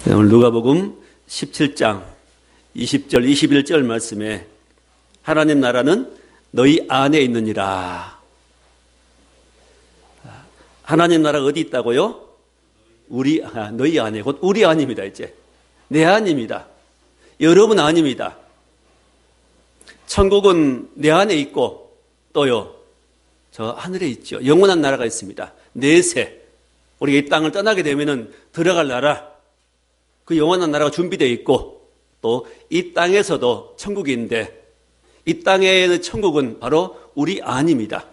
오늘 누가복음 17장 20절 21절 말씀에 하나님 나라는 너희 안에 있느니라. 하나님 나라가 어디 있다고요? 너희 안에, 곧 우리 안입니다. 이제 내 안입니다. 여러분 안입니다. 천국은 내 안에 있고 또요 저 하늘에 있죠. 영원한 나라가 있습니다. 내세 우리가 이 땅을 떠나게 되면은 들어갈 나라, 그 영원한 나라가 준비되어 있고 또 이 땅에서도 천국이 있는데 이 땅에 있는 천국은 바로 우리 안입니다.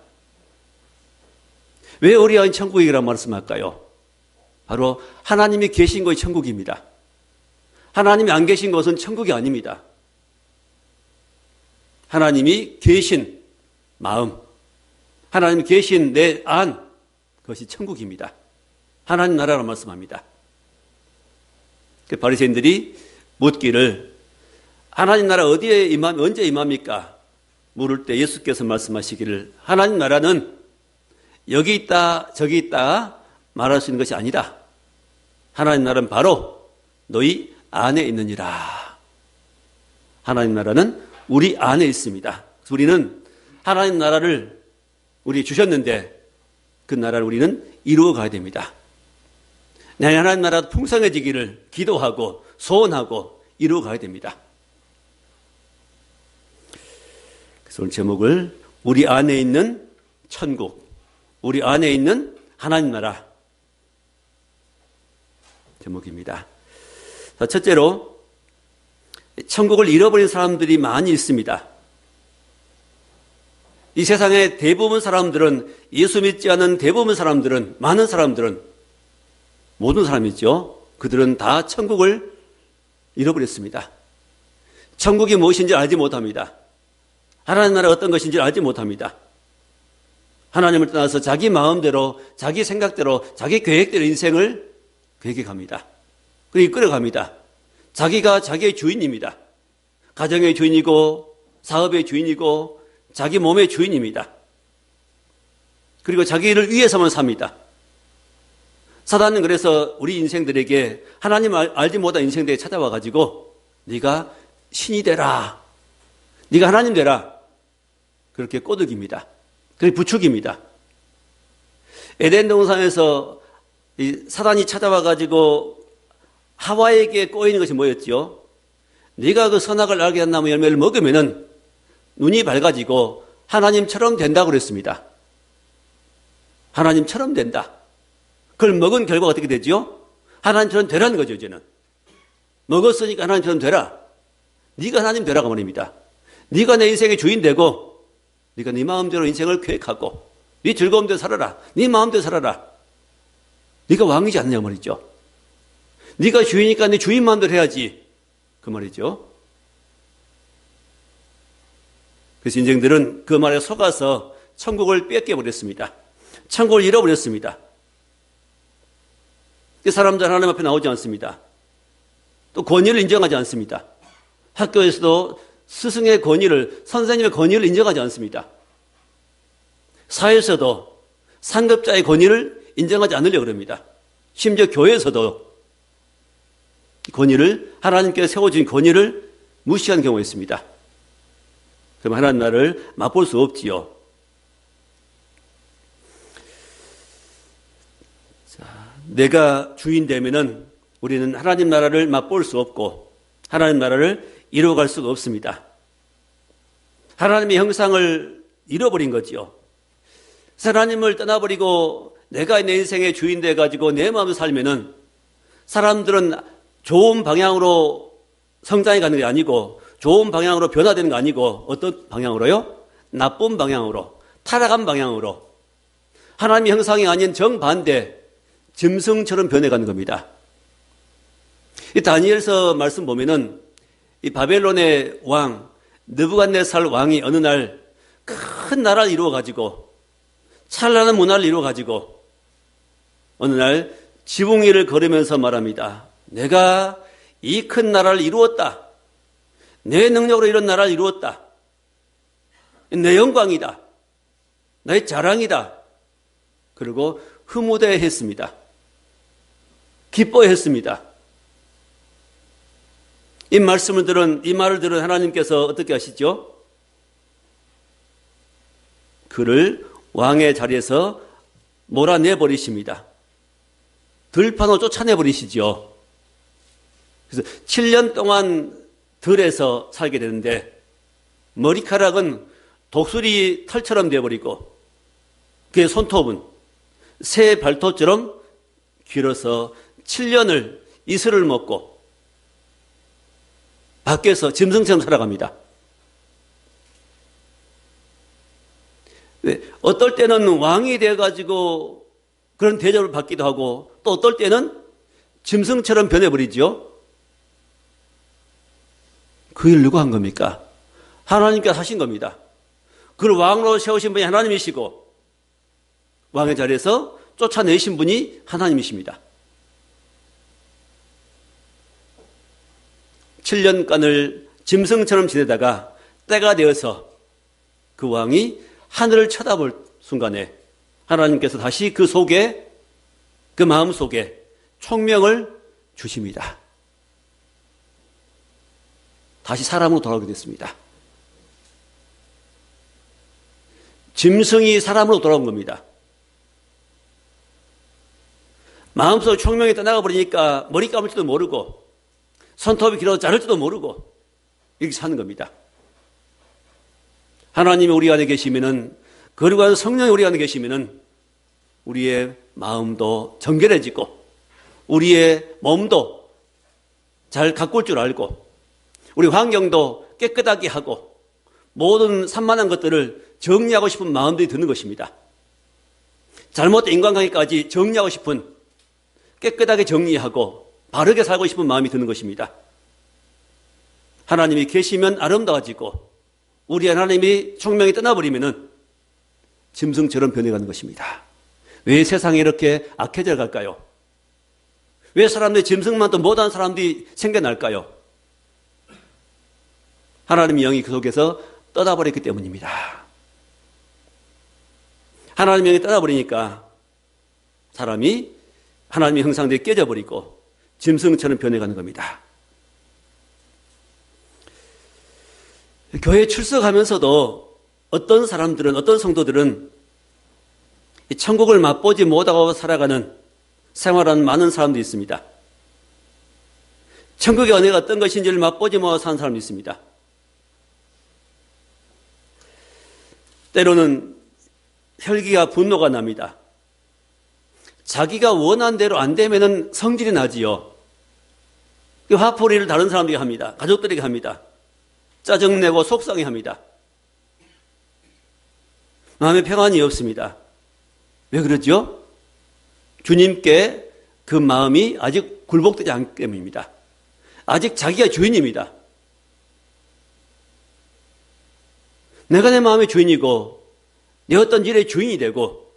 왜 우리 안이 천국이라고 말씀할까요? 바로 하나님이 계신 곳이 천국입니다. 하나님이 안 계신 곳은 천국이 아닙니다. 하나님이 계신 마음, 하나님이 계신 내 안, 그것이 천국입니다. 하나님 나라라고 말씀합니다. 바리새인들이 묻기를 하나님 나라 언제 임합니까? 물을 때 예수께서 말씀하시기를 하나님 나라는 여기 있다 저기 있다 말할 수 있는 것이 아니다. 하나님 나라는 바로 너희 안에 있느니라. 하나님 나라는 우리 안에 있습니다. 우리는 하나님 나라를 우리 주셨는데 그 나라를 우리는 이루어 가야 됩니다. 내 하나님 나라가 풍성해지기를 기도하고 소원하고 이루어 가야 됩니다. 그래서 오늘 제목을 우리 안에 있는 천국, 우리 안에 있는 하나님 나라 제목입니다. 자, 첫째로 천국을 잃어버린 사람들이 많이 있습니다. 이 세상의 대부분 사람들은, 예수 믿지 않는 대부분 사람들은, 많은 사람들은, 모든 사람이죠. 그들은 다 천국을 잃어버렸습니다. 천국이 무엇인지 알지 못합니다. 하나님 나라가 어떤 것인지 알지 못합니다. 하나님을 떠나서 자기 마음대로, 자기 생각대로, 자기 계획대로 인생을 계획합니다. 그리고 이끌어갑니다. 자기가 자기의 주인입니다. 가정의 주인이고 사업의 주인이고 자기 몸의 주인입니다. 그리고 자기를 위해서만 삽니다. 사단은 그래서 우리 인생들에게 하나님 알지 못한 인생들에 찾아와 가지고 네가 신이 되라, 네가 하나님 되라, 그렇게 꼬드깁니다. 그렇게 부추깁니다. 에덴 동산에서 사단이 찾아와 가지고 하와에게 꼬이는 것이 뭐였죠? 네가 그 선악을 알게 한 나무 열매를 먹으면은 눈이 밝아지고 하나님처럼 된다고 그랬습니다. 하나님처럼 된다. 그걸 먹은 결과가 어떻게 되죠? 하나님처럼 되라는 거죠. 이제는 먹었으니까 하나님처럼 되라. 네가 하나님 되라고 말입니다. 네가 내 인생의 주인 되고 네가 네 마음대로 인생을 계획하고 네 즐거움대로 살아라. 네 마음대로 살아라. 네가 왕이지 않냐 말이죠. 네가 주인이니까 네 주인 마음대로 해야지, 그 말이죠. 그래서 인생들은 그 말에 속아서 천국을 뺏겨버렸습니다. 천국을 잃어버렸습니다. 그 사람들 하나님 앞에 나오지 않습니다. 또 권위를 인정하지 않습니다. 학교에서도 스승의 권위를, 선생님의 권위를 인정하지 않습니다. 사회에서도 상급자의 권위를 인정하지 않으려고 합니다. 심지어 교회에서도 권위를, 하나님께서 세워준 권위를 무시하는 경우가 있습니다. 그럼 하나님 나라를 맛볼 수 없지요. 내가 주인 되면은 우리는 하나님 나라를 맛볼 수 없고 하나님 나라를 이루어갈 수가 없습니다. 하나님의 형상을 잃어버린 거지요. 하나님을 떠나버리고 내가 내 인생의 주인 돼가지고 내 마음으로 살면은 사람들은 좋은 방향으로 성장해 가는 게 아니고 좋은 방향으로 변화되는 거 아니고 어떤 방향으로요? 나쁜 방향으로, 타락한 방향으로, 하나님의 형상이 아닌 정반대 짐승처럼 변해가는 겁니다. 이 다니엘서 말씀 보면은 이 바벨론의 왕 느부갓네살 왕이 어느 날 큰 나라를 이루어 가지고 찬란한 문화를 이루어 가지고 어느 날 지붕 위를 걸으면서 말합니다. 내가 이 큰 나라를 이루었다. 내 능력으로 이런 나라를 이루었다. 내 영광이다. 나의 자랑이다. 그리고 흐무대했습니다. 기뻐했습니다. 이 말을 들은 하나님께서 어떻게 하시죠? 그를 왕의 자리에서 몰아내 버리십니다. 들판으로 쫓아내 버리시죠. 그래서 7년 동안 들에서 살게 되는데 머리카락은 독수리 털처럼 되어버리고 그의 손톱은 새 발톱처럼 길어서 7년을 이슬을 먹고 밖에서 짐승처럼 살아갑니다. 어떨 때는 왕이 돼가지고 그런 대접을 받기도 하고 또 어떨 때는 짐승처럼 변해버리죠. 그 일 누가 한 겁니까? 하나님께서 하신 겁니다. 그를 왕으로 세우신 분이 하나님이시고 왕의 자리에서 쫓아내신 분이 하나님이십니다. 7년간을 짐승처럼 지내다가 때가 되어서 그 왕이 하늘을 쳐다볼 순간에 하나님께서 다시 그 마음 속에 총명을 주십니다. 다시 사람으로 돌아오게 됐습니다. 짐승이 사람으로 돌아온 겁니다. 마음속 총명이 떠나가 버리니까 머리 감을지도 모르고 손톱이 길어서 자를지도 모르고 이렇게 사는 겁니다. 하나님이 우리 안에 계시면은 그리고 성령이 우리 안에 계시면은 우리의 마음도 정결해지고 우리의 몸도 잘 가꿀 줄 알고 우리 환경도 깨끗하게 하고 모든 산만한 것들을 정리하고 싶은 마음들이 드는 것입니다. 잘못된 인간관계까지 정리하고 싶은 깨끗하게 정리하고 바르게 살고 싶은 마음이 드는 것입니다. 하나님이 계시면 아름다워지고 우리 하나님이 총명이 떠나버리면은 짐승처럼 변해가는 것입니다. 왜 세상이 이렇게 악해져 갈까요? 왜 사람들이 짐승만 또 못한 사람들이 생겨날까요? 하나님의 영이 그 속에서 떠나버렸기 때문입니다. 하나님의 영이 떠나버리니까 사람이 하나님의 형상들이 깨져버리고 짐승처럼 변해가는 겁니다. 교회에 출석하면서도 어떤 사람들은, 어떤 성도들은 천국을 맛보지 못하고 살아가는 생활하는 많은 사람들이 있습니다. 천국의 은혜가 어떤 것인지를 맛보지 못하고 사는 사람이 있습니다. 때로는 혈기가 분노가 납니다. 자기가 원한 대로 안 되면은 성질이 나지요. 화풀이를 다른 사람들이 합니다. 가족들에게 합니다. 짜증내고 속상해합니다. 마음에 평안이 없습니다. 왜 그러죠? 주님께 그 마음이 아직 굴복되지 않기 때문입니다. 아직 자기가 주인입니다. 내가 내 마음의 주인이고 내 어떤 일의 주인이 되고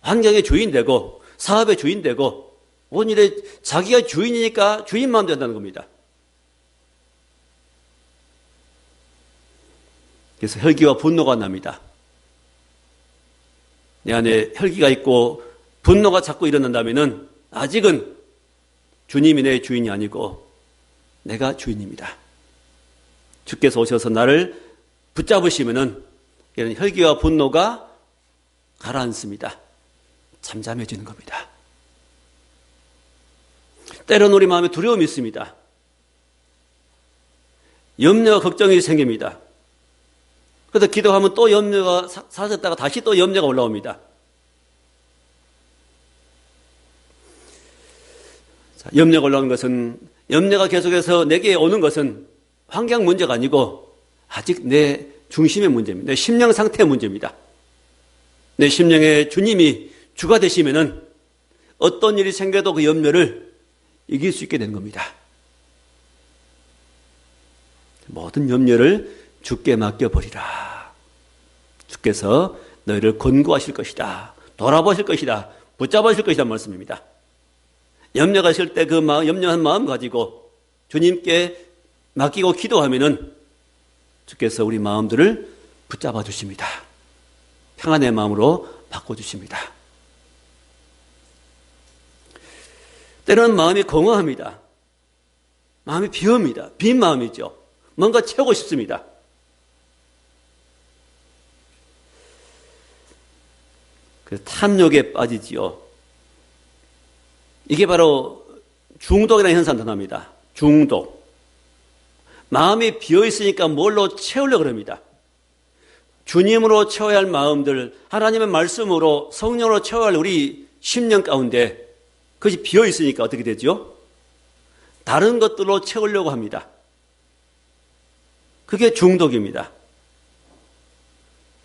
환경의 주인 되고 사업의 주인 되고 모든 일에 자기가 주인이니까 주인 마음 된다는 겁니다. 그래서 혈기와 분노가 납니다. 내 안에 혈기가 있고 분노가 자꾸 일어난다면 아직은 주님이 내 주인이 아니고 내가 주인입니다. 주께서 오셔서 나를 붙잡으시면 이런 혈기와 분노가 가라앉습니다. 잠잠해지는 겁니다. 때로는 우리 마음에 두려움이 있습니다. 염려와 걱정이 생깁니다. 그래서 기도하면 또 염려가 사라졌다가 다시 또 염려가 올라옵니다. 자, 염려가 올라오는 것은, 염려가 계속해서 내게 오는 것은 환경 문제가 아니고 아직 내 중심의 문제입니다. 내 심령 상태의 문제입니다. 내 심령에 주님이 주가 되시면은 어떤 일이 생겨도 그 염려를 이길 수 있게 되는 겁니다. 모든 염려를 주께 맡겨버리라. 주께서 너희를 권고하실 것이다. 돌아보실 것이다. 붙잡으실 것이다 말씀입니다. 염려가 있을 때 그 마음, 염려한 마음 가지고 주님께 맡기고 기도하면은 주께서 우리 마음들을 붙잡아 주십니다. 평안의 마음으로 바꿔주십니다. 때로는 마음이 공허합니다. 마음이 비옵니다. 빈 마음이죠. 뭔가 채우고 싶습니다. 그 탐욕에 빠지지요. 이게 바로 중독이라는 현상 단어입니다. 중독. 마음이 비어있으니까 뭘로 채우려고 합니다. 주님으로 채워야 할 마음들, 하나님의 말씀으로 성령으로 채워야 할 우리 심령 가운데 그것이 비어있으니까 어떻게 되죠? 다른 것들로 채우려고 합니다. 그게 중독입니다.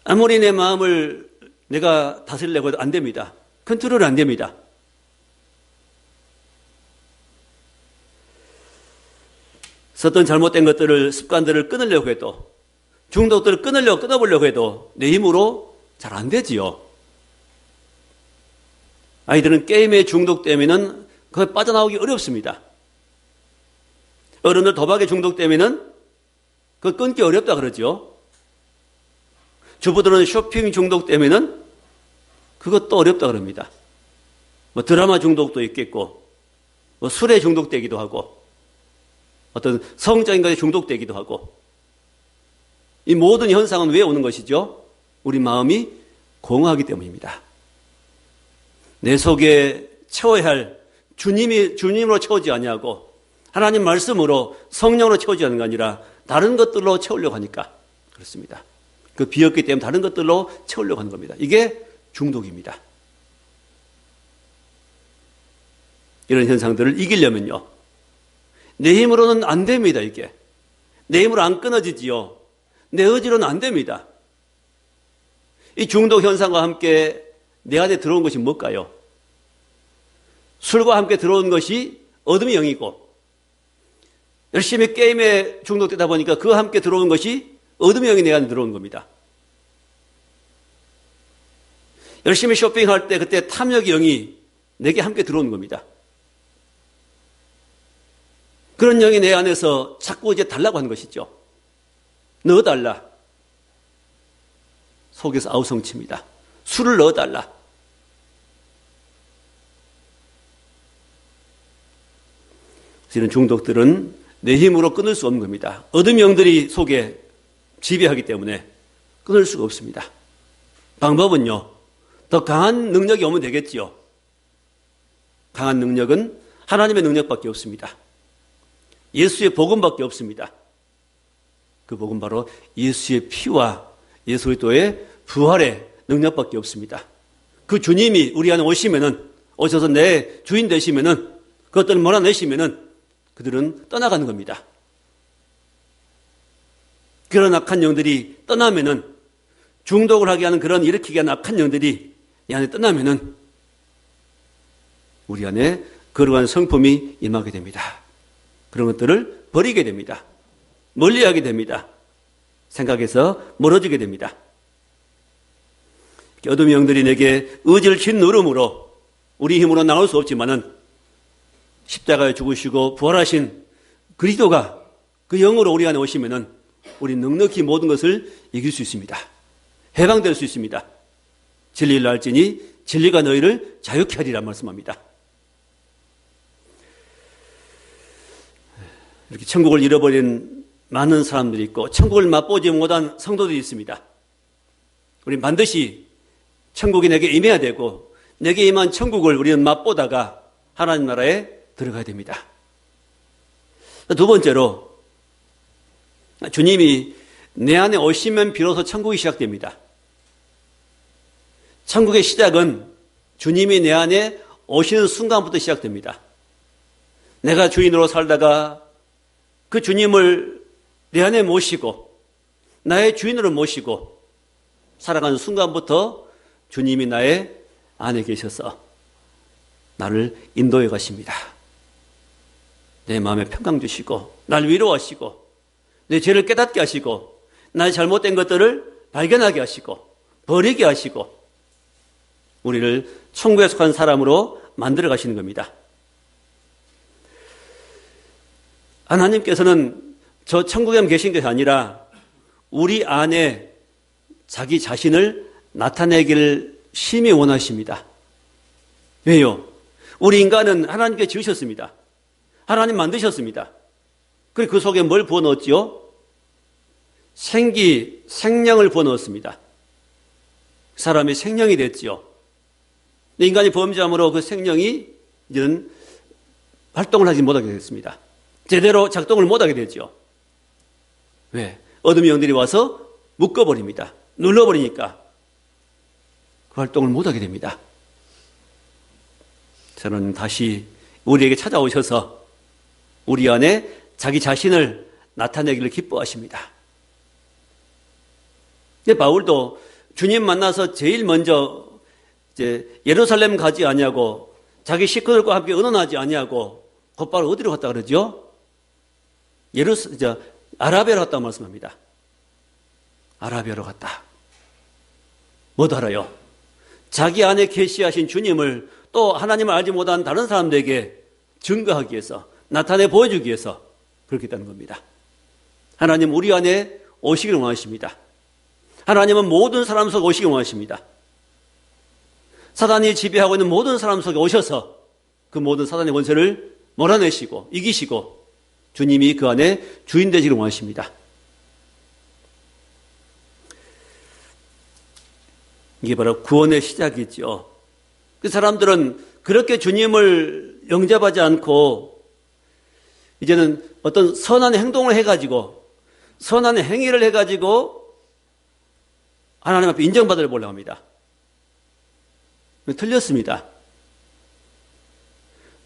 아무리 내 마음을 내가 다스리려고 해도 안 됩니다. 컨트롤이 안 됩니다. 어떤 잘못된 것들을, 습관들을 끊으려고 해도, 중독들을 끊어보려고 해도 내 힘으로 잘 안 되지요. 아이들은 게임에 중독되면은 그걸 빠져나오기 어렵습니다. 어른들 도박에 중독되면은 그걸 끊기 어렵다 그러죠. 주부들은 쇼핑 중독되면은 그것도 어렵다 그럽니다. 뭐 드라마 중독도 있겠고, 뭐 술에 중독되기도 하고, 어떤 성적인 것에 중독되기도 하고, 이 모든 현상은 왜 오는 것이죠? 우리 마음이 공허하기 때문입니다. 내 속에 채워야 할 주님으로 채우지 아니하고 하나님 말씀으로 성령으로 채우지 않는 게 아니라 다른 것들로 채우려고 하니까 그렇습니다. 그 비었기 때문에 다른 것들로 채우려고 하는 겁니다. 이게 중독입니다. 이런 현상들을 이기려면요, 내 힘으로는 안 됩니다. 이게 내 힘으로 안 끊어지지요. 내 의지로는 안 됩니다. 이 중독 현상과 함께 내 안에 들어온 것이 뭘까요? 술과 함께 들어온 것이 어둠의 영이고, 열심히 게임에 중독되다 보니까 그와 함께 들어온 것이 어둠의 영이 내 안에 들어온 겁니다. 열심히 쇼핑할 때 그때 탐욕의 영이 내게 함께 들어온 겁니다. 그런 영이 내 안에서 자꾸 이제 달라고 하는 것이죠. 넣어달라. 속에서 아우성칩니다. 술을 넣어달라. 이런 중독들은 내 힘으로 끊을 수 없는 겁니다. 어둠 영들이 속에 지배하기 때문에 끊을 수가 없습니다. 방법은요, 더 강한 능력이 오면 되겠지요. 강한 능력은 하나님의 능력밖에 없습니다. 예수의 복음밖에 없습니다. 그 복음 바로 예수의 피와 예수 그리스도의 부활의 능력밖에 없습니다. 그 주님이 우리 안에 오셔서 내 주인 되시면은, 그것들을 몰아내시면은 그들은 떠나가는 겁니다. 그런 악한 영들이 떠나면은, 중독을 하게 하는 그런 일으키게 하는 악한 영들이 이 안에 떠나면은 우리 안에 거룩한 성품이 임하게 됩니다. 그런 것들을 버리게 됩니다. 멀리하게 됩니다. 생각에서 멀어지게 됩니다. 어둠의 영들이 내게 의지를 짓누름으로 우리 힘으로 나올 수 없지만은 십자가에 죽으시고 부활하신 그리스도가 그 영으로 우리 안에 오시면은 우리 넉넉히 모든 것을 이길 수 있습니다. 해방될 수 있습니다. 진리를 알지니 진리가 너희를 자유케 하리라 말씀합니다. 이렇게 천국을 잃어버린 많은 사람들이 있고 천국을 맛보지 못한 성도들이 있습니다. 우리는 반드시 천국이 내게 임해야 되고, 내게 임한 천국을 우리는 맛보다가 하나님 나라에 들어가야 됩니다. 두 번째로, 주님이 내 안에 오시면 비로소 천국이 시작됩니다. 천국의 시작은 주님이 내 안에 오시는 순간부터 시작됩니다. 내가 주인으로 살다가 그 주님을 내 안에 모시고 나의 주인으로 모시고 살아가는 순간부터 주님이 나의 안에 계셔서 나를 인도해 가십니다. 내 마음에 평강 주시고 날 위로하시고 내 죄를 깨닫게 하시고 나의 잘못된 것들을 발견하게 하시고 버리게 하시고 우리를 천국에 속한 사람으로 만들어 가시는 겁니다. 하나님께서는 저 천국에만 계신 것이 아니라 우리 안에 자기 자신을 나타내기를 심히 원하십니다. 왜요? 우리 인간은 하나님께 지으셨습니다. 하나님 만드셨습니다. 그리고 그 속에 뭘 부어넣었지요? 생명을 부어넣었습니다. 사람이 생명이 됐지요. 인간이 범죄함으로 그 생명이 이제는 활동을 하지 못하게 됐습니다. 제대로 작동을 못하게 되죠. 왜? 어둠의 영들이 와서 묶어버립니다. 눌러버리니까 그 활동을 못하게 됩니다. 저는 다시 우리에게 찾아오셔서 우리 안에 자기 자신을 나타내기를 기뻐하십니다. 바울도 주님 만나서 제일 먼저 예루살렘 가지 아니하고 자기 식구들과 함께 의논하지 아니하고 곧바로 어디로 갔다 그러죠? 아라비아로 갔다 말씀합니다. 아라비아로 갔다. 뭐도 알아요? 자기 안에 계시하신 주님을 또 하나님을 알지 못한 다른 사람들에게 증거하기 위해서, 나타내 보여주기 위해서 그렇게 했다는 겁니다. 하나님 우리 안에 오시기를 원하십니다. 하나님은 모든 사람 속에 오시기를 원하십니다. 사단이 지배하고 있는 모든 사람 속에 오셔서 그 모든 사단의 권세를 몰아내시고 이기시고 주님이 그 안에 주인 되시기를 원하십니다. 이게 바로 구원의 시작이죠. 그 사람들은 그렇게 주님을 영접하지 않고 이제는 어떤 선한 행동을 해가지고 선한 행위를 해가지고 하나님 앞에 인정받으려 보려고 합니다. 틀렸습니다.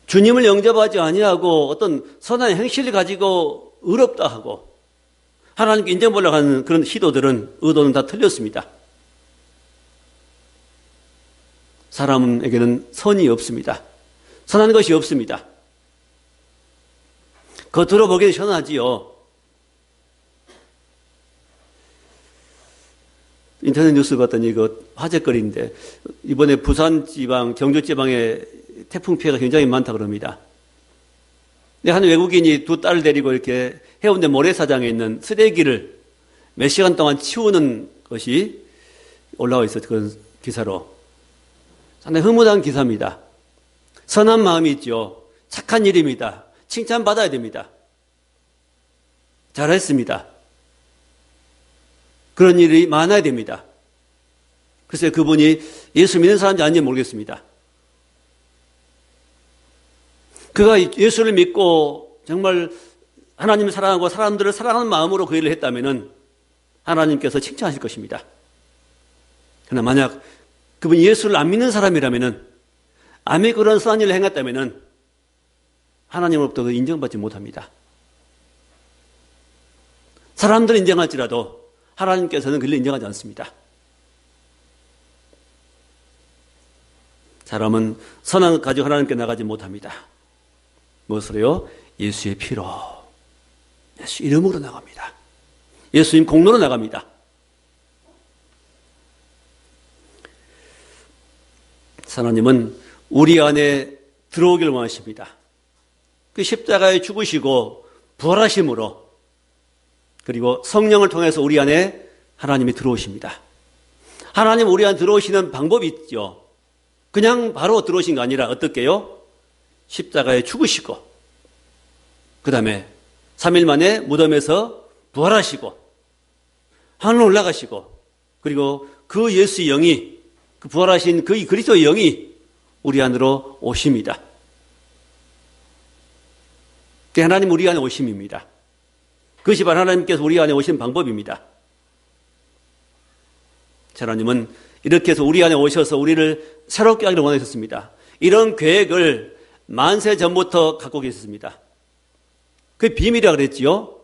주님을 영접하지 아니하고 어떤 선한 행실을 가지고 의롭다 하고 하나님께 인정받으려고 하는 그런 의도는 다 틀렸습니다. 사람에게는 선이 없습니다. 선한 것이 없습니다. 겉으로 보기에는 선하지요. 인터넷 뉴스 봤더니 이거 화제거리인데 이번에 부산 지방, 경주 지방에 태풍 피해가 굉장히 많다 그럽니다. 근데 한 외국인이 두 딸을 데리고 이렇게 해운대 모래사장에 있는 쓰레기를 몇 시간 동안 치우는 것이 올라와 있어요. 그런 기사로. 상당히 흐뭇한 기사입니다. 선한 마음이 있죠. 착한 일입니다. 칭찬받아야 됩니다. 잘했습니다. 그런 일이 많아야 됩니다. 글쎄요, 그분이 예수 믿는 사람인지 아닌지 모르겠습니다. 그가 예수를 믿고 정말 하나님을 사랑하고 사람들을 사랑하는 마음으로 그 일을 했다면 하나님께서 칭찬하실 것입니다. 그러나 만약 그분이 예수를 안 믿는 사람이라면 아무 그런 선한 일을 행했다면 하나님으로부터 그 인정받지 못합니다. 사람들은 인정할지라도 하나님께서는 그를 인정하지 않습니다. 사람은 선한 것 가지고 하나님께 나가지 못합니다. 무엇으로요? 예수의 피로, 예수 이름으로 나갑니다. 예수님 공로로 나갑니다. 하나님은 우리 안에 들어오기를 원하십니다. 그 십자가에 죽으시고 부활하심으로 그리고 성령을 통해서 우리 안에 하나님이 들어오십니다. 하나님 우리 안에 들어오시는 방법이 있죠. 그냥 바로 들어오신 거 아니라 어떻게요? 십자가에 죽으시고 그 다음에 3일 만에 무덤에서 부활하시고 하늘로 올라가시고 그리고 그 예수의 영이 그 부활하신 그 그리스도의 영이 우리 안으로 오십니다. 하나님 우리 안에 오심입니다. 그것이 바로 하나님께서 우리 안에 오신 방법입니다. 하나님은 이렇게 해서 우리 안에 오셔서 우리를 새롭게 하기를 원하셨습니다. 이런 계획을 만세 전부터 갖고 계셨습니다. 그게 비밀이라고 그랬지요.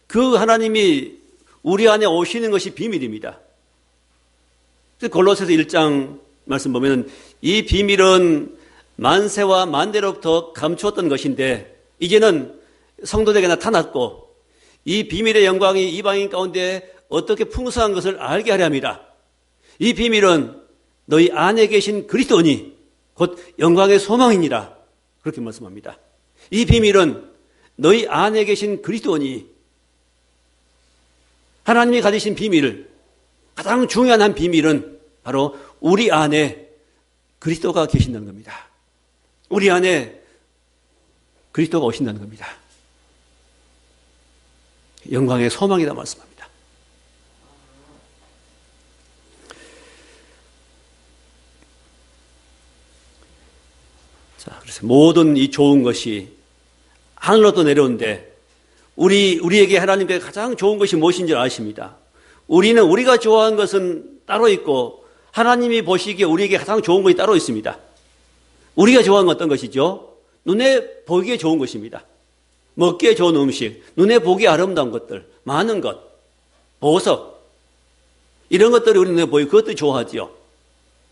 그 하나님이 우리 안에 오시는 것이 비밀입니다. 골로새서 1장 말씀 보면 이 비밀은 만세와 만대로부터 감추었던 것인데 이제는 성도들에게 나타났고 이 비밀의 영광이 이방인 가운데 어떻게 풍성한 것을 알게 하려 합니다. 이 비밀은 너희 안에 계신 그리스도니 곧 영광의 소망이니라 그렇게 말씀합니다. 이 비밀은 너희 안에 계신 그리스도니 하나님이 가지신 비밀을 가장 중요한 한 비밀은 바로 우리 안에 그리스도가 계신다는 겁니다. 우리 안에 그리스도가 오신다는 겁니다. 영광의 소망이다 말씀합니다. 자, 그래서 모든 이 좋은 것이 하늘로부터 내려오는데 우리에게 하나님께 가장 좋은 것이 무엇인지 아십니다. 우리가 좋아하는 것은 따로 있고 하나님이 보시기에 우리에게 가장 좋은 것이 따로 있습니다. 우리가 좋아하는 건 어떤 것이죠? 눈에 보기에 좋은 것입니다. 먹기에 좋은 음식, 눈에 보기에 아름다운 것들, 많은 것, 보석, 이런 것들이 우리 눈에 보이고 그것도 좋아하지요.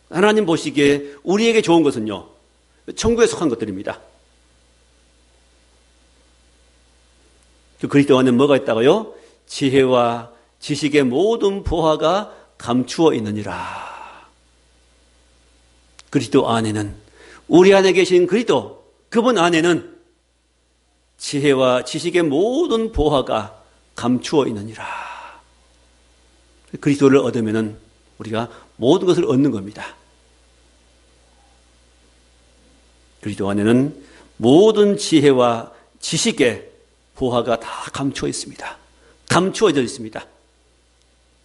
하나님 보시기에 우리에게 좋은 것은요, 천국에 속한 것들입니다. 그 그리스도 안에 뭐가 있다고요? 지혜와 지식의 모든 보화가 감추어 있느니라. 그리스도 안에는, 우리 안에 계신 그리스도, 그분 안에는 지혜와 지식의 모든 보화가 감추어 있느니라. 그리스도를 얻으면은 우리가 모든 것을 얻는 겁니다. 그리스도 안에는 모든 지혜와 지식의 보화가 다 감추어 있습니다. 감추어져 있습니다.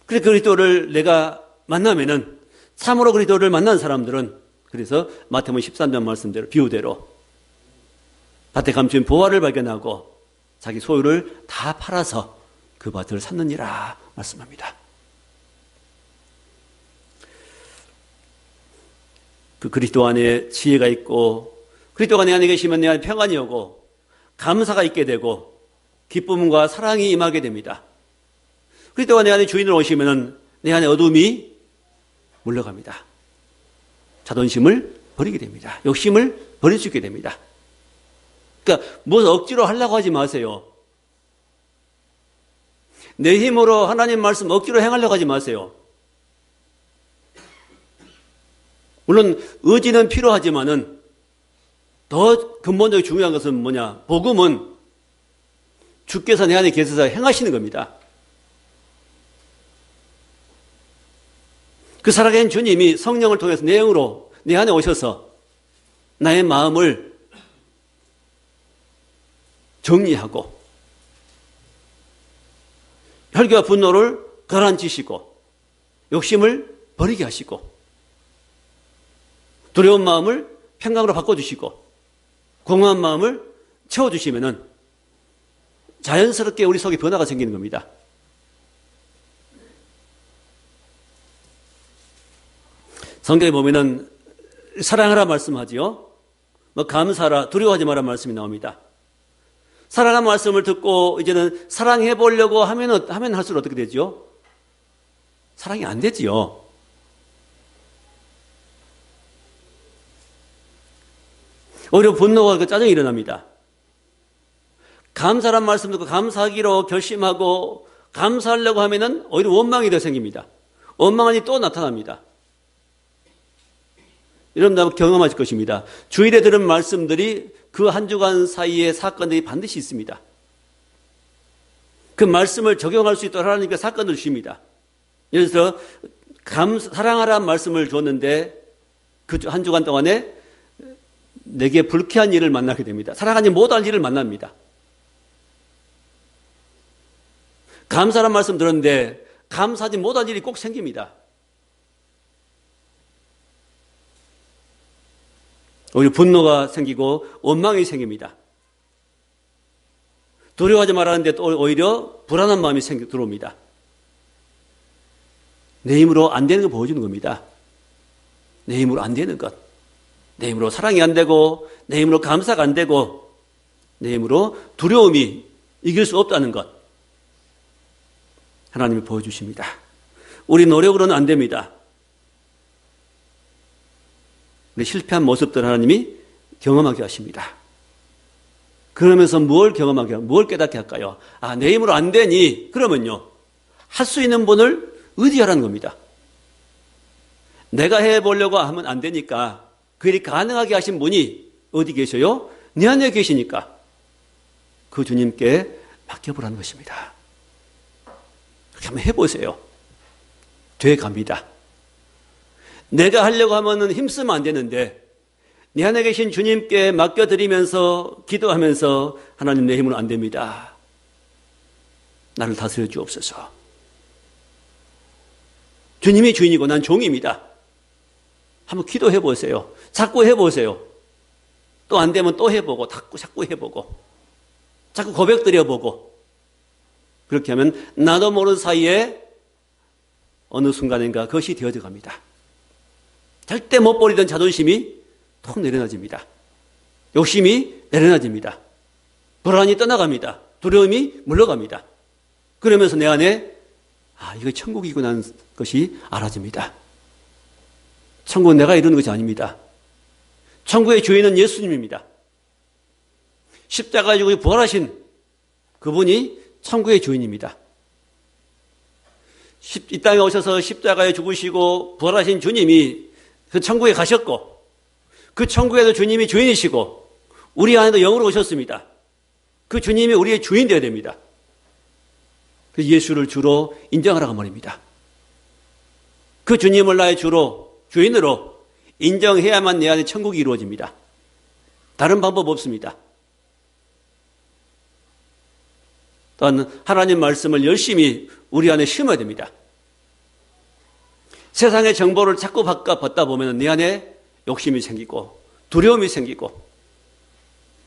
그래서 그리스도를 내가 만나면은, 참으로 그리스도를 만난 사람들은, 그래서 마태복음 13장 말씀대로, 비유대로 밭에 감춘 보화를 발견하고 자기 소유를 다 팔아서 그 밭을 샀느니라 말씀합니다. 그 그리스도 안에 지혜가 있고 그리스도가 내 안에 계시면 내 안에 평안이 오고 감사가 있게 되고 기쁨과 사랑이 임하게 됩니다. 그리스도가 내 안에 주인으로 오시면 내 안에 어둠이 물러갑니다. 자존심을 버리게 됩니다. 욕심을 버릴 수 있게 됩니다. 그러니까 무엇을 억지로 하려고 하지 마세요. 내 힘으로 하나님 말씀 억지로 행하려고 하지 마세요. 물론 의지는 필요하지만은 더 근본적으로 중요한 것은 뭐냐? 복음은 주께서 내 안에 계셔서 행하시는 겁니다. 그 살아계신 주님이 성령을 통해서 내 영으로 내 안에 오셔서 나의 마음을 정리하고 혈기와 분노를 가라앉히시고 욕심을 버리게 하시고 두려운 마음을 평강으로 바꿔주시고 공허한 마음을 채워주시면은 자연스럽게 우리 속에 변화가 생기는 겁니다. 성경에 보면은 사랑하라 말씀하지요. 뭐 감사하라, 두려워하지 마라 말씀이 나옵니다. 사랑하는 말씀을 듣고 이제는 사랑해 보려고 하면 할수록 어떻게 되죠? 사랑이 안 되지요. 오히려 분노와 짜증이 일어납니다. 감사란 말씀 듣고 감사하기로 결심하고 감사하려고 하면은 오히려 원망이 더 생깁니다. 원망하니 또 나타납니다. 여러분 경험하실 것입니다. 주일에 들은 말씀들이 그 한 주간 사이에 사건들이 반드시 있습니다. 그 말씀을 적용할 수 있도록 하나님께 사건을 주십니다. 예를 들어서 사랑하라는 말씀을 줬는데 그 한 주간 동안에 내게 불쾌한 일을 만나게 됩니다. 사랑하지 못할 일을 만납니다. 감사란 말씀 들었는데 감사하지 못할 일이 꼭 생깁니다. 오히려 분노가 생기고 원망이 생깁니다. 두려워하지 말라는데 또 오히려 불안한 마음이 들어옵니다. 내 힘으로 안 되는 거 보여주는 겁니다. 내 힘으로 안 되는 것. 내 힘으로 사랑이 안 되고 내 힘으로 감사가 안 되고 내 힘으로 두려움이 이길 수 없다는 것. 하나님이 보여주십니다. 우리 노력으로는 안 됩니다. 우리 실패한 모습들 하나님이 경험하게 하십니다. 그러면서 뭘 경험하게, 뭘 깨닫게 할까요? 아, 내 힘으로 안 되니, 그러면요, 할 수 있는 분을 의지하라는 겁니다. 내가 해보려고 하면 안 되니까, 그 일이 가능하게 하신 분이 어디 계셔요? 내 안에 계시니까, 그 주님께 맡겨보라는 것입니다. 그렇게 한번 해보세요. 돼 갑니다. 내가 하려고 하면은 힘쓰면 안 되는데 내 안에 계신 주님께 맡겨드리면서 기도하면서 하나님 내 힘으로 안 됩니다. 나를 다스려 주옵소서. 주님이 주인이고 난 종입니다. 한번 기도해 보세요. 자꾸 해보세요. 또 안 되면 또 해보고 자꾸 해보고 자꾸 고백 드려보고 그렇게 하면 나도 모르는 사이에 어느 순간인가 그것이 되어져 갑니다. 절대 못 버리던 자존심이 톡 내려놔집니다. 욕심이 내려놔집니다. 불안이 떠나갑니다. 두려움이 물러갑니다. 그러면서 내 안에 이거 천국이구나 하는 것이 알아집니다. 천국은 내가 이루는 것이 아닙니다. 천국의 주인은 예수님입니다. 십자가에 죽으시고 부활하신 그분이 천국의 주인입니다. 이 땅에 오셔서 십자가에 죽으시고 부활하신 주님이 그 천국에 가셨고 그 천국에도 주님이 주인이시고 우리 안에도 영으로 오셨습니다. 그 주님이 우리의 주인 되어야 됩니다. 그 예수를 주로 인정하라고 말입니다. 그 주님을 나의 주인으로 인정해야만 내 안에 천국이 이루어집니다. 다른 방법 없습니다. 또한 하나님 말씀을 열심히 우리 안에 심어야 됩니다. 세상의 정보를 자꾸 받다 보면 내 안에 욕심이 생기고 두려움이 생기고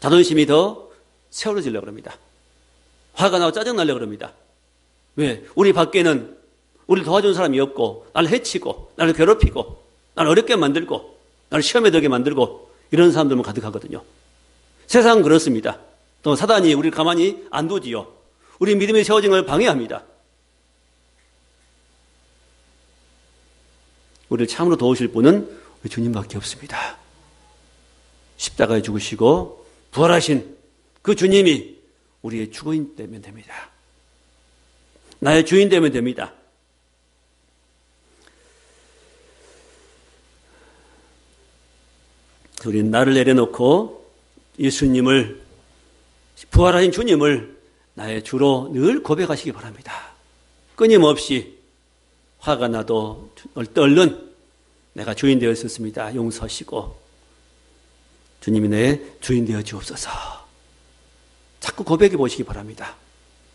자존심이 더 세워지려고 합니다. 화가 나고 짜증나려고 합니다. 왜? 우리 밖에는 우리를 도와주는 사람이 없고 나를 해치고 나를 괴롭히고 나를 어렵게 만들고 나를 시험에 들게 만들고 이런 사람들만 가득하거든요. 세상은 그렇습니다. 또 사단이 우리를 가만히 안 두지요. 우리 믿음이 세워진 걸 방해합니다. 우리를 참으로 도우실 분은 우리 주님밖에 없습니다. 십자가에 죽으시고 부활하신 그 주님이 우리의 주인 되면 됩니다. 나의 주인 되면 됩니다. 우리는 나를 내려놓고 예수님을 부활하신 주님을 나의 주로 늘 고백하시기 바랍니다. 끊임없이 화가 나도 얼른 내가 주인 되어 있었습니다. 용서하시고 주님이 내 주인 되어 주옵소서. 자꾸 고백해 보시기 바랍니다.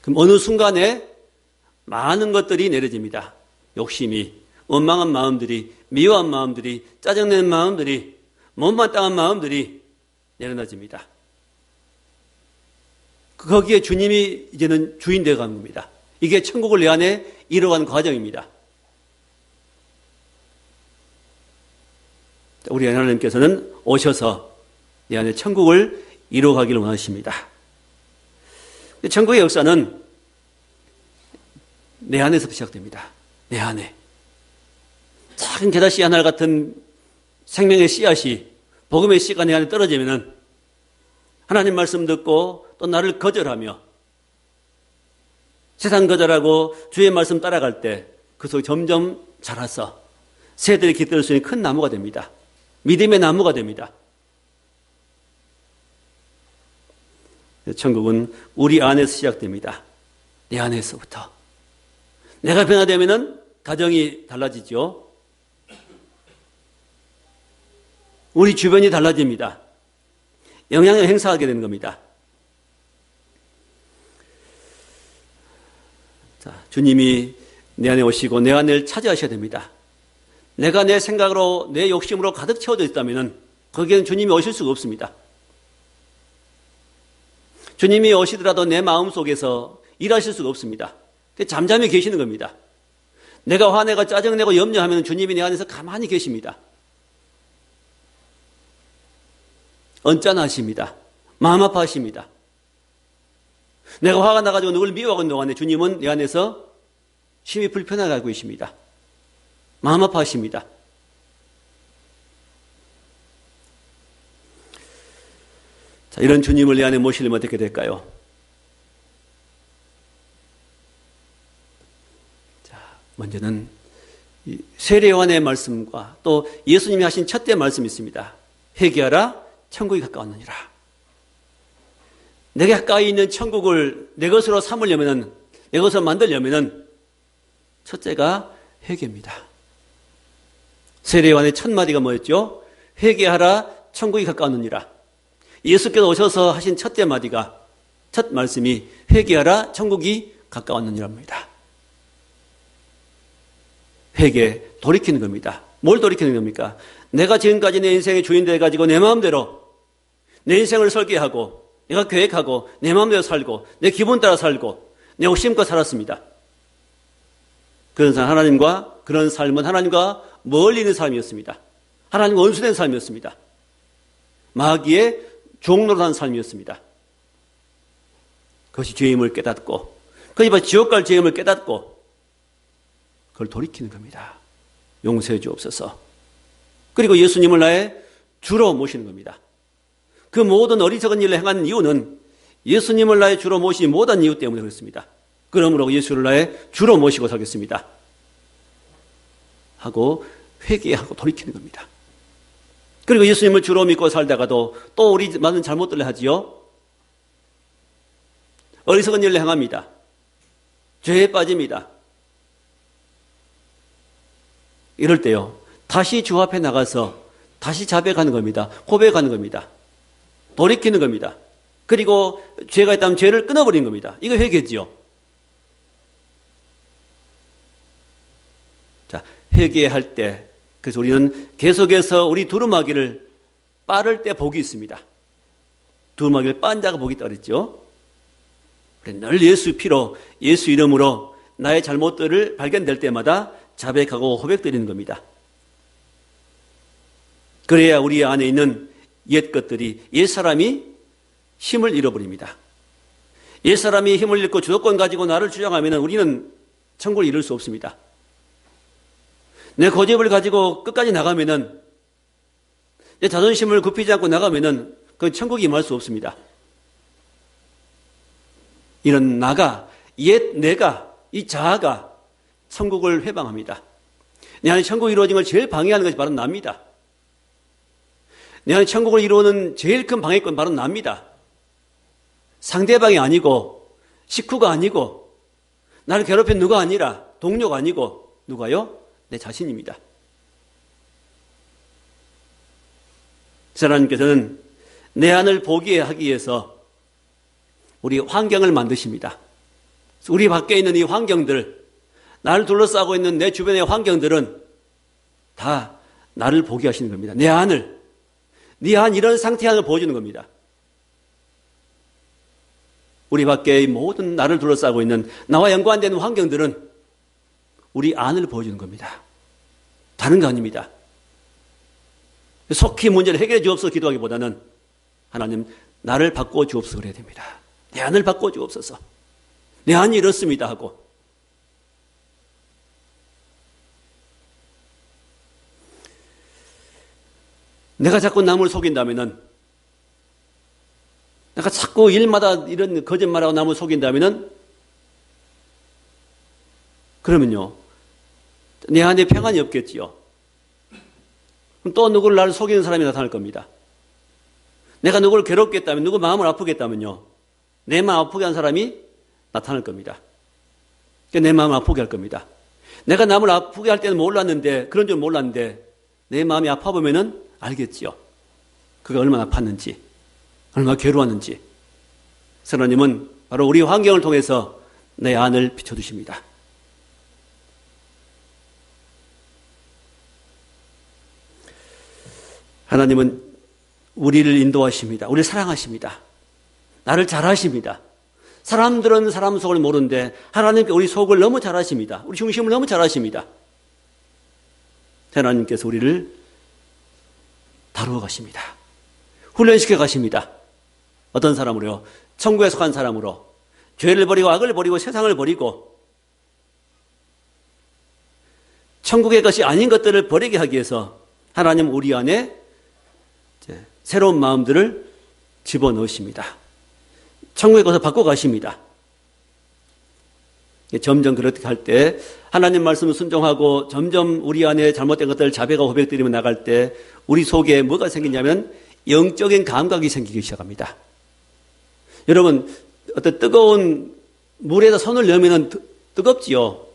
그럼 어느 순간에 많은 것들이 내려집니다. 욕심이, 원망한 마음들이, 미워한 마음들이, 짜증내는 마음들이, 못마땅한 마음들이 내려놔집니다. 거기에 주님이 이제는 주인 되어가는 겁니다. 이게 천국을 내 안에 이뤄가는 과정입니다. 우리 하나님께서는 오셔서 내 안에 천국을 이뤄가기를 원하십니다. 천국의 역사는 내 안에서 시작됩니다. 내 안에. 작은 겨자씨 하나 같은 생명의 씨앗이 복음의 씨가 내 안에 떨어지면은 하나님 말씀 듣고 또 나를 거절하며 세상 거절하고 주의 말씀 따라갈 때 그 속에 점점 자라서 새들이 깃들 수 있는 큰 나무가 됩니다. 믿음의 나무가 됩니다. 천국은 우리 안에서 시작됩니다. 내 안에서부터. 내가 변화되면은 가정이 달라지죠. 우리 주변이 달라집니다. 영향을 행사하게 되는 겁니다. 자, 주님이 내 안에 오시고 내 안을 차지하셔야 됩니다. 내가 내 생각으로 내 욕심으로 가득 채워져 있다면 거기에는 주님이 오실 수가 없습니다. 주님이 오시더라도 내 마음속에서 일하실 수가 없습니다. 잠잠히 계시는 겁니다. 내가 화내고 짜증내고 염려하면 주님이 내 안에서 가만히 계십니다. 언짢아하십니다. 마음 아파하십니다. 내가 화가 나가지고 누굴 미워하는 동안에 주님은 내 안에서 심히 불편하게 알고 계십니다. 마음 아파하십니다. 자, 이런 주님을 내 안에 모시려면 어떻게 될까요? 자, 먼저는 세례 요한의 말씀과 또 예수님이 하신 첫째 말씀이 있습니다. 회개하라, 천국이 가까웠느니라. 내게 가까이 있는 천국을 내 것으로 삼으려면은, 내 것으로 만들려면은 첫째가 회개입니다. 세례 요한의 첫 마디가 뭐였죠? 회개하라, 천국이 가까웠느니라. 예수께서 오셔서 하신 첫째 마디가, 첫 말씀이 회개하라, 천국이 가까웠는 일입니다. 회개, 돌이키는 겁니다. 뭘 돌이키는 겁니까? 내가 지금까지 내 인생의 주인 돼가지고 내 마음대로 내 인생을 설계하고 내가 계획하고 내 마음대로 살고 내 기분 따라 살고 내 욕심껏 살았습니다. 그런 삶은 하나님과 멀리 있는 삶이었습니다. 하나님과 원수된 삶이었습니다. 마귀의 종노릇한 삶이었습니다. 그것이 죄임을 깨닫고 그것이 지옥 갈 죄임을 깨닫고 그걸 돌이키는 겁니다. 용서해 주옵소서. 그리고 예수님을 나의 주로 모시는 겁니다. 그 모든 어리석은 일을 행한 이유는 예수님을 나의 주로 모시지 못한 이유 때문에 그렇습니다. 그러므로 예수를 나의 주로 모시고 살겠습니다 하고 회개하고 돌이키는 겁니다. 그리고 예수님을 주로 믿고 살다가도 또 우리 많은 잘못들을 하지요. 어리석은 일을 행합니다. 죄에 빠집니다. 이럴 때요, 다시 주 앞에 나가서 다시 자백하는 겁니다. 고백하는 겁니다. 돌이키는 겁니다. 그리고 죄가 있다면 죄를 끊어버리는 겁니다. 이거 회개지요. 자, 회개할 때, 그래서 우리는 계속해서 우리 두루마기를 빠를 때 복이 있습니다. 두루마기를 빤 자가 복이 있다 그랬죠. 늘 예수 피로, 예수 이름으로 나의 잘못들을 발견될 때마다 자백하고 고백드리는 겁니다. 그래야 우리 안에 있는 옛 것들이, 옛 사람이 힘을 잃어버립니다. 옛 사람이 힘을 잃고 주도권 가지고 나를 주장하면 우리는 천국을 이룰 수 없습니다. 내 고집을 가지고 끝까지 나가면은, 내 자존심을 굽히지 않고 나가면은 그 천국에 임할 수 없습니다. 이런 옛 내가, 이 자아가 천국을 회방합니다. 내 안에 천국이 이루어진 걸 제일 방해하는 것이 바로 납니다. 내 안에 천국을 이루는 제일 큰 방해권 바로 납니다. 상대방이 아니고, 식구가 아니고, 나를 괴롭힌 누가 아니라, 동료가 아니고, 누가요? 내 자신입니다. 하나님께서는 내 안을 보게 하기 위해서 우리 환경을 만드십니다. 우리 밖에 있는 이 환경들, 나를 둘러싸고 있는 내 주변의 환경들은 다 나를 보게 하시는 겁니다. 내 안을, 네 안 이런 상태의 안을 보여주는 겁니다. 우리 밖의 모든 나를 둘러싸고 있는 나와 연관되는 환경들은 우리 안을 보여주는 겁니다. 다른 거 아닙니다. 속히 문제를 해결해 주옵소서 기도하기보다는 하나님 나를 바꿔 주옵소서 그래야 됩니다. 내 안을 바꿔 주옵소서. 내 안이 이렇습니다 하고. 내가 자꾸 남을 속인다면은, 내가 자꾸 일마다 이런 거짓말하고 남을 속인다면은, 그러면요, 내 안에 평안이 없겠지요. 그럼 또 누구를 나를 속이는 사람이 나타날 겁니다. 내가 누구를 괴롭게 했다면, 누구 마음을 아프게 했다면요, 내 마음 아프게 한 사람이 나타날 겁니다. 내 마음을 아프게 할 겁니다. 내가 남을 아프게 할 때는 몰랐는데, 그런 줄 몰랐는데, 내 마음이 아파 보면은 알겠지요. 그가 얼마나 아팠는지, 얼마나 괴로웠는지. 하나님은 바로 우리 환경을 통해서 내 안을 비춰주십니다. 하나님은 우리를 인도하십니다. 우리를 사랑하십니다. 나를 잘 아십니다. 사람들은 사람 속을 모르는데 하나님께 우리 속을 너무 잘 아십니다. 우리 중심을 너무 잘 아십니다. 하나님께서 우리를 다루어 가십니다. 훈련시켜 가십니다. 어떤 사람으로요? 천국에 속한 사람으로. 죄를 버리고 악을 버리고 세상을 버리고 천국의 것이 아닌 것들을 버리게 하기 위해서 하나님 우리 안에 새로운 마음들을 집어넣으십니다. 천국의 것을 바꿔가십니다. 점점 그렇게 할 때 하나님 말씀을 순종하고 점점 우리 안에 잘못된 것들을 자백하고 고백드리며 나갈 때 우리 속에 뭐가 생기냐면 영적인 감각이 생기기 시작합니다. 여러분, 어떤 뜨거운 물에다 손을 넣으면 뜨겁지요.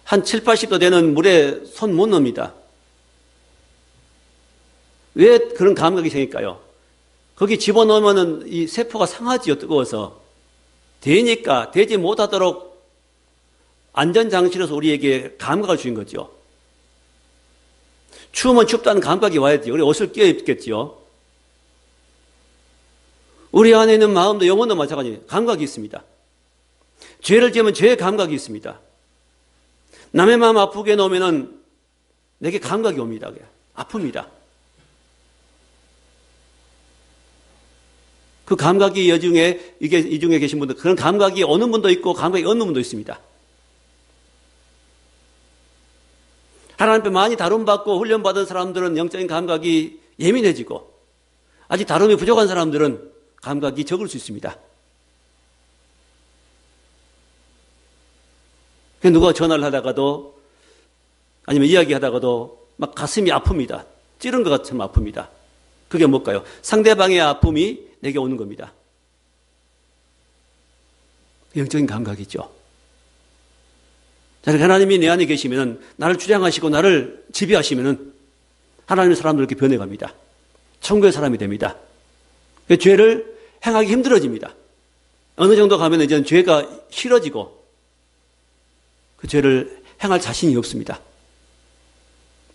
한 7, 80도 되는 물에 손 못 넣습니다. 왜 그런 감각이 생길까요? 거기 집어넣으면 이 세포가 상하지요, 뜨거워서. 되니까 되지 못하도록 안전장치로서 우리에게 감각을 주신 거죠. 추우면 춥다는 감각이 와야죠. 우리 옷을 끼워 입겠죠. 우리 안에 있는 마음도 영혼도 마찬가지예요. 감각이 있습니다. 죄를 지으면 죄의 감각이 있습니다. 남의 마음 아프게 놓으면 내게 감각이 옵니다. 아픕니다. 그 감각이 이 중에 계신 분들, 그런 감각이 오는 분도 있고 감각이 없는 분도 있습니다. 하나님 앞에 많이 다룸받고 훈련받은 사람들은 영적인 감각이 예민해지고, 아직 다룸이 부족한 사람들은 감각이 적을 수 있습니다. 누가 전화를 하다가도 아니면 이야기하다가도 막 가슴이 아픕니다. 찌른 것 같으면 아픕니다. 그게 뭘까요? 상대방의 아픔이 내게 오는 겁니다. 영적인 감각이죠. 자, 하나님이 내 안에 계시면, 나를 주장하시고 나를 지배하시면 하나님의 사람들 이렇게 변해갑니다. 천국의 사람이 됩니다. 그 죄를 행하기 힘들어집니다. 어느 정도 가면 이제는 죄가 싫어지고 그 죄를 행할 자신이 없습니다.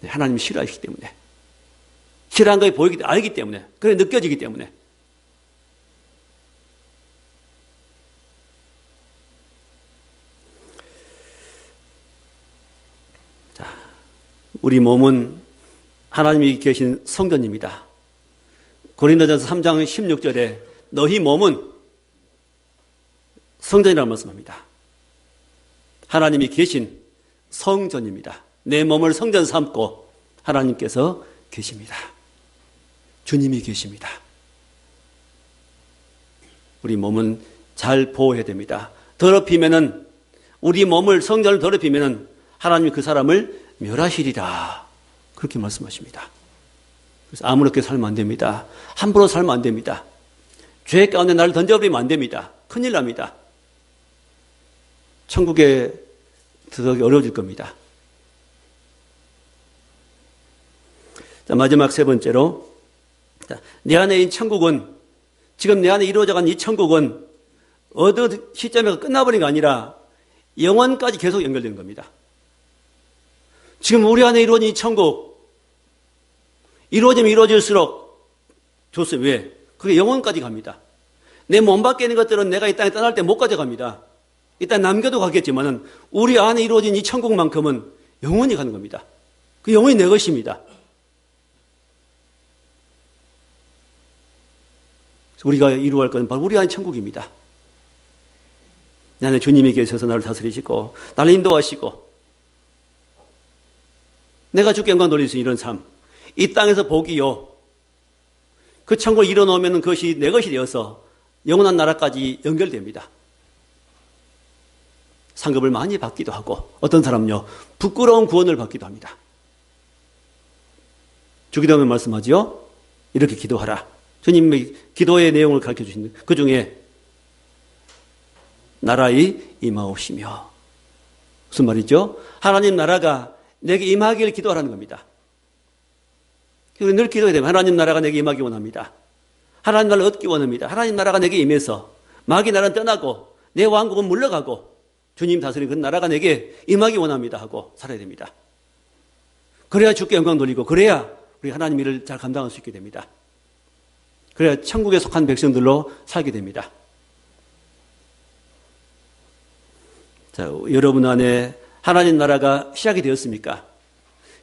하나님이 싫어하시기 때문에, 싫어하는 것이 보이기 때문에, 알기 때문에, 그래 느껴지기 때문에. 자, 우리 몸은 하나님이 계신 성전입니다. 고린도전서 3장 16절에 너희 몸은 성전이라는 말씀합니다. 하나님이 계신 성전입니다. 내 몸을 성전 삼고 하나님께서 계십니다. 주님이 계십니다. 우리 몸은 잘 보호해야 됩니다. 더럽히면은, 우리 몸을, 성전을 더럽히면은 하나님이 그 사람을 멸하시리라, 그렇게 말씀하십니다. 그래서 아무렇게 살면 안 됩니다. 함부로 살면 안 됩니다. 죄 가운데 나를 던져버리면 안 됩니다. 큰일 납니다. 천국에 들어가기 어려워질 겁니다. 자, 마지막 세 번째로, 자, 내 안에 있는 천국은, 지금 내 안에 이루어져가는 이 천국은 어느 시점에 끝나버린 게 아니라 영원까지 계속 연결되는 겁니다. 지금 우리 안에 이루어진 이 천국, 이루어지면 이루어질수록 좋습니다. 왜? 그게 영원까지 갑니다. 내 몸 밖에 있는 것들은 내가 이 땅에 떠날 때 못 가져갑니다. 일단 남겨도 가겠지만은 우리 안에 이루어진 이 천국만큼은 영원히 가는 겁니다. 그 영원히 내 것입니다. 우리가 이루어갈 것은 바로 우리 안에 천국입니다. 내 안에 주님이 계셔서 나를 다스리시고 나를 인도하시고 내가 주께 영광 돌릴 수 있는 이런 삶, 이 땅에서 복이요, 그 천국을 이뤄놓으면 그것이 내 것이 되어서 영원한 나라까지 연결됩니다. 상급을 많이 받기도 하고, 어떤 사람은요 부끄러운 구원을 받기도 합니다. 주기도하면 말씀하지요. 이렇게 기도하라. 주님의 기도의 내용을 가르쳐 주시는데, 그 중에 나라의 임하옵시며, 무슨 말이죠? 하나님 나라가 내게 임하기를 기도하라는 겁니다. 그래서 늘 기도해야 됩니다. 하나님 나라가 내게 임하기 원합니다. 하나님 나라를 얻기 원합니다. 하나님 나라가 내게 임해서 마귀 나라는 떠나고 내 왕국은 물러가고 주님 다스리는 그 나라가 내게 임하기 원합니다 하고 살아야 됩니다. 그래야 주께 영광 돌리고, 그래야 우리 하나님 일을 잘 감당할 수 있게 됩니다. 그래야 천국에 속한 백성들로 살게 됩니다. 자, 여러분 안에 하나님 나라가 시작이 되었습니까?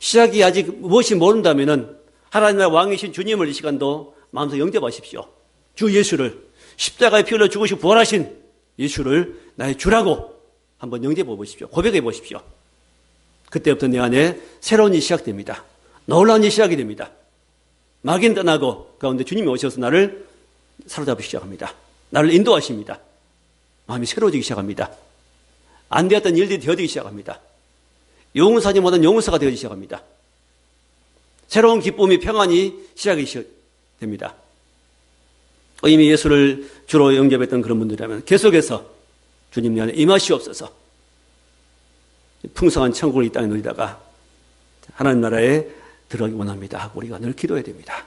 시작이 아직 무엇이 모른다면은 하나님 나라 왕이신 주님을 이 시간도 마음속에 영접하십시오. 주 예수를, 십자가에 피 흘려 죽으시고 부활하신 예수를 나의 주라고 한번 영접해 보십시오. 고백해 보십시오. 그때부터 내 안에 새로운 일이 시작됩니다. 놀라운 일이 시작이 됩니다. 마귀는 떠나고 가운데 주님이 오셔서 나를 사로잡기 시작합니다. 나를 인도하십니다. 마음이 새로워지기 시작합니다. 안 되었던 일들이 되어지기 시작합니다. 용서하지 못한 용서가 되어지기 시작합니다. 새로운 기쁨이, 평안이 시작이 됩니다. 이미 예수를 주로 영접했던 그런 분들이라면 계속해서 주님 내 안에 임하시옵소서, 풍성한 천국을 이 땅에 누리다가 하나님 나라에 들어가기 원합니다 하고 우리가 늘 기도해야 됩니다.